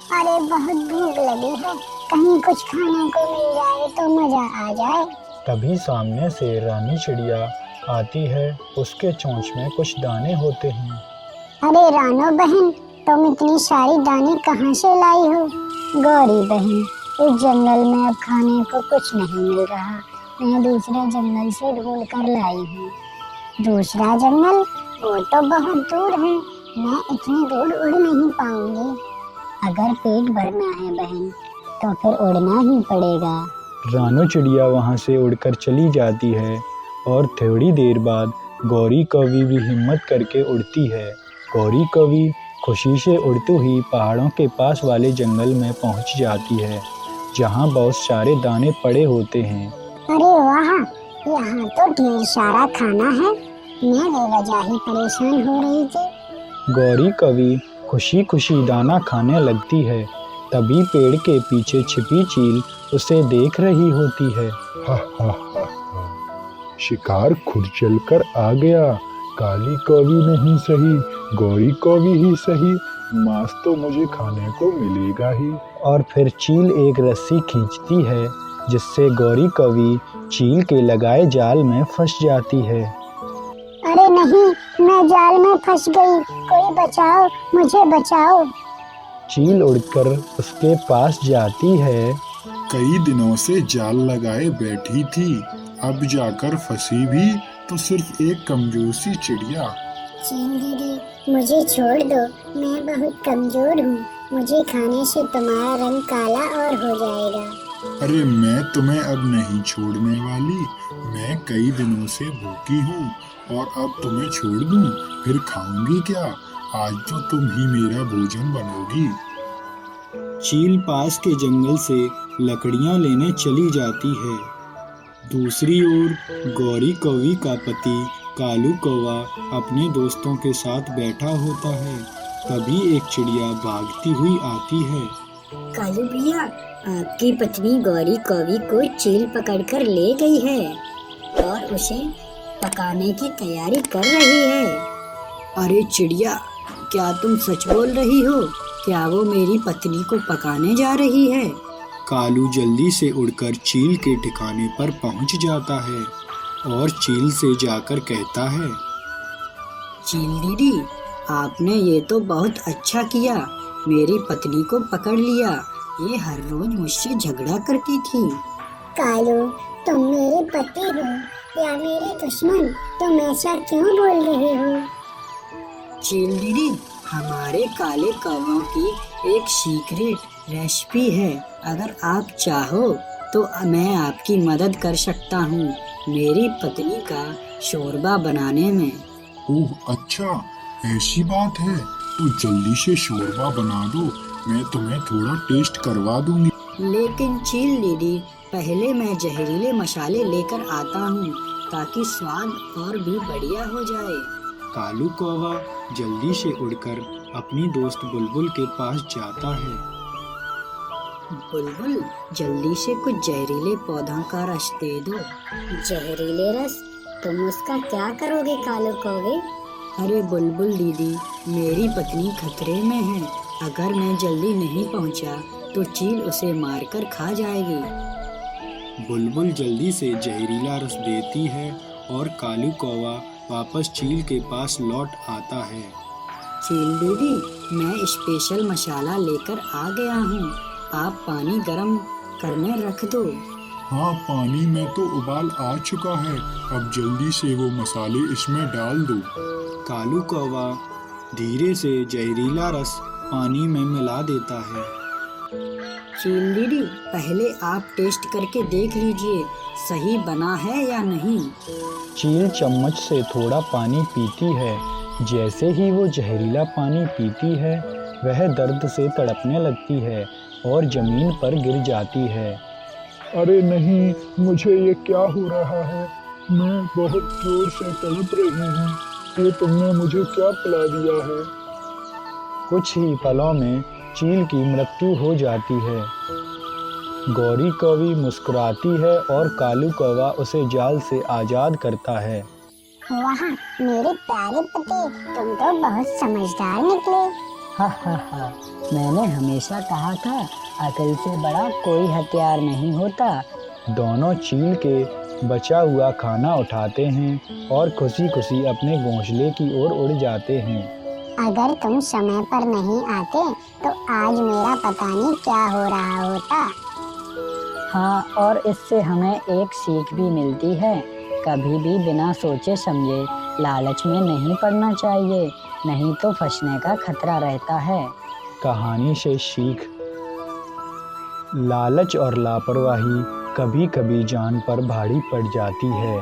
अरे बहुत भूख लगी है, कहीं कुछ खाने को मिल जाए तो मजा आ जाए। तभी सामने से रानी चिड़िया आती है। उसके चोंच में कुछ दाने होते हैं। अरे रानो बहन, तुम इतनी सारी दाने कहाँ से लाई हो? गौरी बहन, इस जंगल में अब खाने को कुछ नहीं मिल रहा, मैं दूसरे जंगल से ढूंढ कर लाई हूँ। दूसरा जंगल? वो तो बहुत दूर है, मैं इतनी दूर उड़ नहीं पाऊंगी। अगर पेट भरना है बहन, तो फिर उड़ना ही पड़ेगा। रानो चिड़िया वहाँ से उड़कर चली जाती है और थोड़ी देर बाद गौरी कौवी भी हिम्मत करके उड़ती है। गौरी कौवी खुशी से उड़ते ही पहाड़ों के पास वाले जंगल में पहुँच जाती है, जहाँ बहुत सारे दाने पड़े होते हैं। अरे वाह, यहाँ तो ढेर सारा खाना है, मैं बेवजह ही परेशान हो रही थी। गौरी कौवी खुशी खुशी दाना खाने लगती है। तभी पेड़ के पीछे छिपी चील उसे देख रही होती है। हा हा हा हा, शिकार खुद चलकर आ गया। काली कौवी नहीं सही, गौरी कौवी ही सही, मांस तो मुझे खाने को मिलेगा ही। और फिर चील एक रस्सी खींचती है, जिससे गौरी कौवी चील के लगाए जाल में फंस जाती है। अरे नहीं, मैं जाल में फंस गई, कोई बचाओ, मुझे बचाओ। चील उड़कर उसके पास जाती है। कई दिनों से जाल लगाए बैठी थी, अब जाकर फंसी भी तो सिर्फ एक कमजोर सी चिड़िया। चील दीदी, मुझे छोड़ दो, मैं बहुत कमजोर हूँ, मुझे खाने से तुम्हारा रंग काला और हो जाएगा। अरे मैं तुम्हें अब नहीं छोड़ने वाली, मैं कई दिनों से भूखी हूँ और अब तुम्हें छोड़ दूँ फिर खाऊंगी क्या? आज तो तुम ही मेरा भोजन बनोगी। चील पास के जंगल से लकड़ियां लेने चली जाती है। दूसरी ओर गौरी कौवी का पति कालू कौवा अपने दोस्तों के साथ बैठा होता है। तभी एक चिड़िया भागती हुई आती है। कालू भैया, आपकी पत्नी गौरी कौवी को चील पकड़कर ले गई है और उसे पकाने की तैयारी कर रही है। अरे चिड़िया, क्या तुम सच बोल रही हो? क्या वो मेरी पत्नी को पकाने जा रही है? कालू जल्दी से उड़कर चील के ठिकाने पर पहुंच जाता है और चील से जाकर कहता है, चील दीदी, आपने ये तो बहुत अच्छा किया, मेरी पत्नी को पकड़ लिया। ये हर रोज मुझसे झगड़ा करती थी। कालू, तुम मेरे पति हो या मेरे दुश्मन? तुम ऐसा क्यों बोल रहे हो? चील दीदी, हमारे काले कौवों की एक सीक्रेट रेसिपी है, अगर आप चाहो तो मैं आपकी मदद कर सकता हूँ मेरी पत्नी का शोरबा बनाने में। ओह अच्छा, ऐसी बात है तो जल्दी से शोरबा बना दो, मैं तुम्हें थोड़ा टेस्ट करवा दूंगी। लेकिन चील दीदी, पहले मैं जहरीले मसाले लेकर आता हूँ ताकि स्वाद और भी बढ़िया हो जाए। कालू कौवा जल्दी से उड़कर अपनी दोस्त बुलबुल के पास जाता है। बुलबुल, जल्दी से कुछ जहरीले पौधों का रस दे दो। जहरीले रस? तुम उसका क्या करोगे कालू कौवे? अरे बुलबुल दीदी, मेरी पत्नी खतरे में है, अगर मैं जल्दी नहीं पहुंचा तो चील उसे मारकर खा जाएगी। बुलबुल जल्दी से जहरीला रस देती है और कालू कौवा वापस चील के पास लौट आता है। चील दीदी, मैं स्पेशल मसाला लेकर आ गया हूँ, आप पानी गरम करने रख दो। हाँ, पानी में तो उबाल आ चुका है, अब जल्दी से वो मसाले इसमें डाल दो। कालू कौवा धीरे से जहरीला रस पानी में मिला देता है। चील दीदी, पहले आप टेस्ट करके देख लीजिए, सही बना है या नहीं। चील चम्मच से थोड़ा पानी पीती है। जैसे ही वो जहरीला पानी पीती है, वह दर्द से तड़पने लगती है और जमीन पर गिर जाती है। अरे नहीं, मुझे ये क्या हो रहा है? मैं बहुत जोर से तड़प रही हूँ, ये तुमने मुझे क्या पिला दिया है? कुछ ही पलों में चील की मृत्यु हो जाती है। गौरी कौवी मुस्कुराती है और कालू कौवा उसे जाल से आजाद करता है। वाह मेरे प्यारे पति, तुम तो बहुत समझदार निकले। हा हा हा, मैंने हमेशा कहा था, अकल से बड़ा कोई हथियार नहीं होता। दोनों चील के बचा हुआ खाना उठाते हैं और खुशी खुशी अपने घोंसले की ओर उड़ जाते हैं। अगर तुम समय पर नहीं आते तो आज मेरा पता नहीं क्या हो रहा होता। हाँ, और इससे हमें एक सीख भी मिलती है, कभी भी बिना सोचे समझे लालच में नहीं पड़ना चाहिए, नहीं तो फंसने का खतरा रहता है। कहानी से सीख, लालच और लापरवाही कभी कभी जान पर भारी पड़ जाती है।